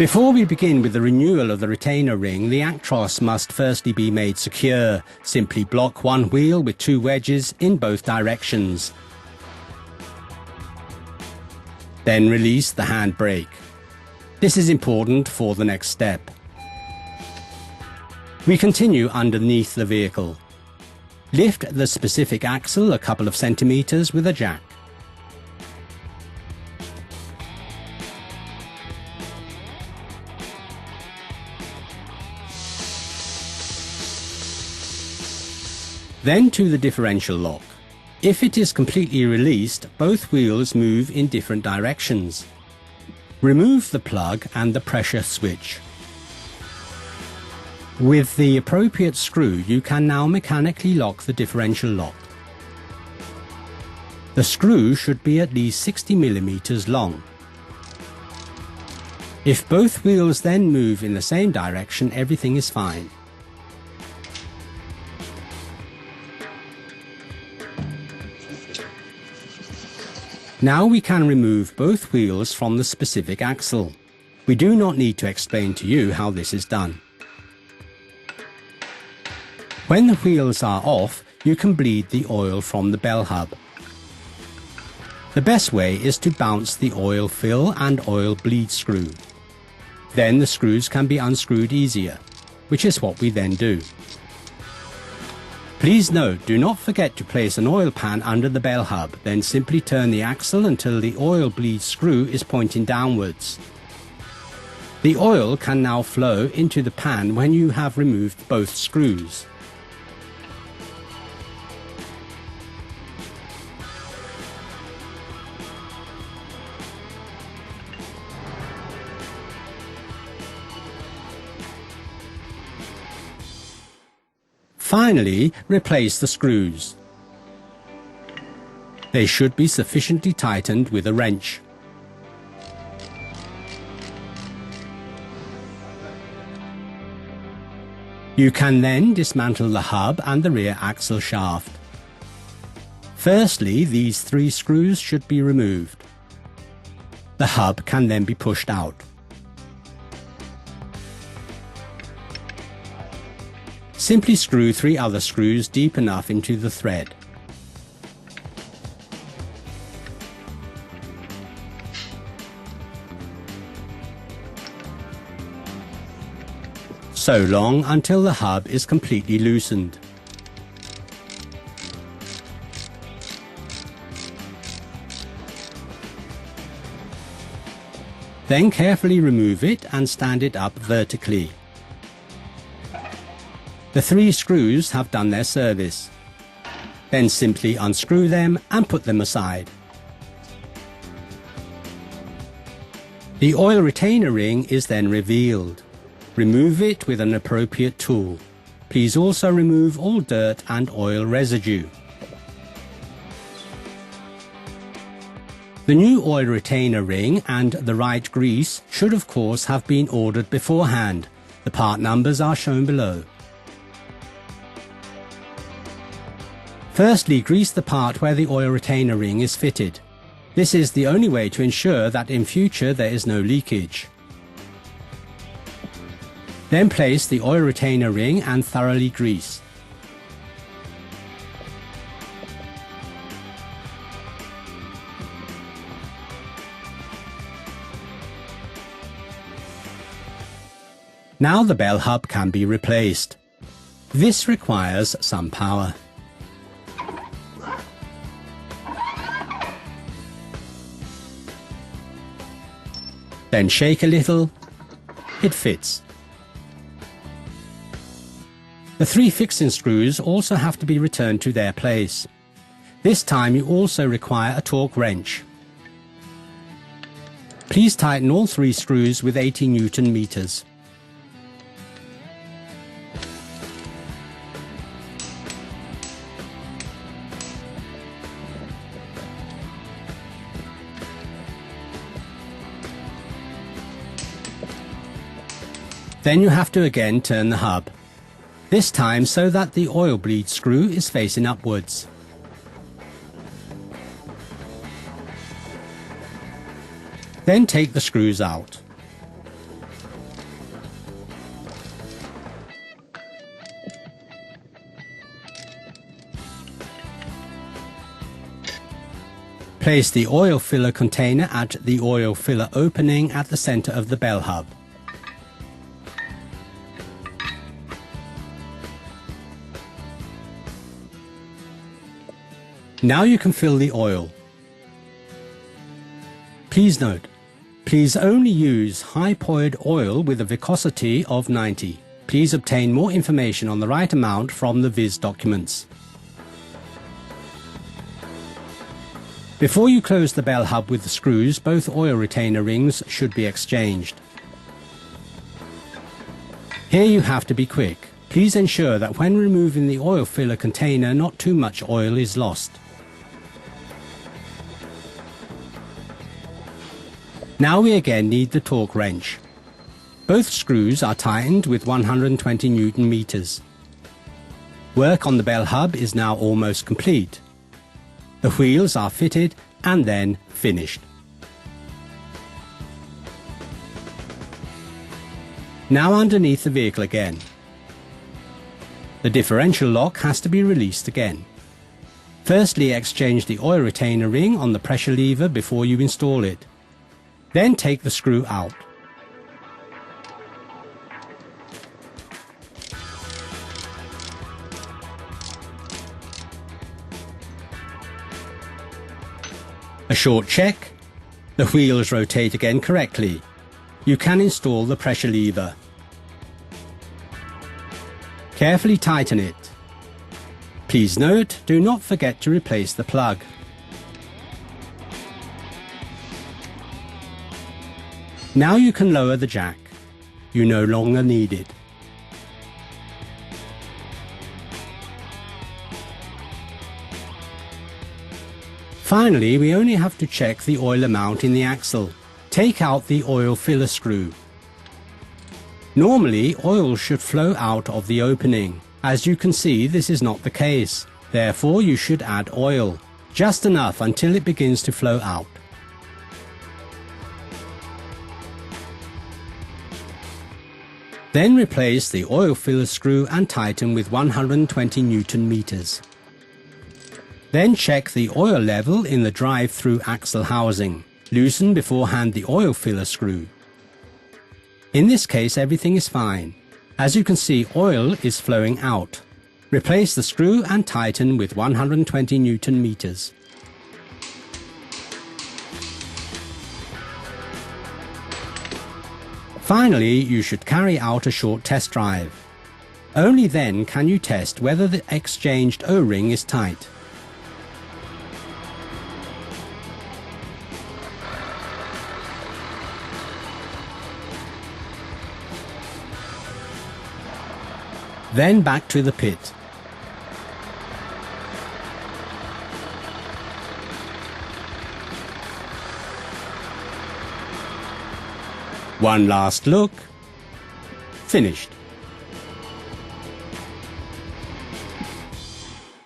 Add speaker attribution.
Speaker 1: Before we begin with the renewal of the retainer ring, the Actros must firstly be made secure. Simply block one wheel with two wedges in both directions. Then release the handbrake. This is important for the next step. We continue underneath the vehicle. Lift the specific axle a couple of centimeters with a jack. Then to the differential lock. If it is completely released, both wheels move in different directions. Remove the plug and the pressure switch. With the appropriate screw, you can now mechanically lock the differential lock. The screw should be at least 60 millimeters long. If both wheels then move in the same direction, everything is fine. Now we can remove both wheels from the specific axle. We do not need to explain to you how this is done. When the wheels are off, you can bleed the oil from the bell hub. The best way is to bounce the oil fill and oil bleed screw. Then the screws can be unscrewed easier, which is what we then do. Please note, do not forget to place an oil pan under the bell hub, then simply turn the axle until the oil bleed screw is pointing downwards. The oil can now flow into the pan when you have removed both screws. Finally, replace the screws. They should be sufficiently tightened with a wrench. You can then dismantle the hub and the rear axle shaft. Firstly, these three screws should be removed. The hub can then be pushed out. Simply screw three other screws deep enough into the thread. So long until the hub is completely loosened. Then carefully remove it and stand it up vertically. The three screws have done their service. Then simply unscrew them and put them aside. The oil retainer ring is then revealed. Remove it with an appropriate tool. Please also remove all dirt and oil residue. The new oil retainer ring and the right grease should of course have been ordered beforehand. The part numbers are shown below. Firstly, grease the part where the oil retainer ring is fitted. This is the only way to ensure that in future there is no leakage. Then place the oil retainer ring and thoroughly grease. Now the bell hub can be replaced. This requires some power. Then shake a little. It fits. The three fixing screws also have to be returned to their place. This time you also require a torque wrench. Please tighten all three screws with 80 Newton meters. Then you have to again turn the hub, this time so that the oil bleed screw is facing upwards. Then take the screws out. Place the oil filler container at the oil filler opening at the center of the bell hub. Now you can fill the oil. Please note, please only use high-poured oil with a viscosity of 90. Please obtain more information on the right amount from the Viz documents. Before you close the bell hub with the screws, both oil retainer rings should be exchanged. Here you have to be quick. Please ensure that when removing the oil filler container, not too much oil is lost. Now we again need the torque wrench. Both screws are tightened with 120 Newton meters. Work on the bell hub is now almost complete. The wheels are fitted and then finished. Now underneath the vehicle again. The differential lock has to be released again. Firstly, exchange the oil retainer ring on the pressure lever before you install it. Then take the screw out. A short check. The wheels rotate again correctly. You can install the pressure lever. Carefully tighten it. Please note, do not forget to replace the plug. Now you can lower the jack. You no longer need it. Finally, we only have to check the oil amount in the axle. Take out the oil filler screw. Normally, oil should flow out of the opening. As you can see, this is not the case. Therefore, you should add oil, just enough until it begins to flow out. Then replace the oil filler screw and tighten with 120 Newton meters. Then check the oil level in the drive-through axle housing. Loosen beforehand the oil filler screw. In this case, everything is fine. As you can see, oil is flowing out. Replace the screw and tighten with 120 Newton meters. Finally, you should carry out a short test drive. Only then can you test whether the exchanged O-ring is tight. Then back to the pit. One last look. Finished.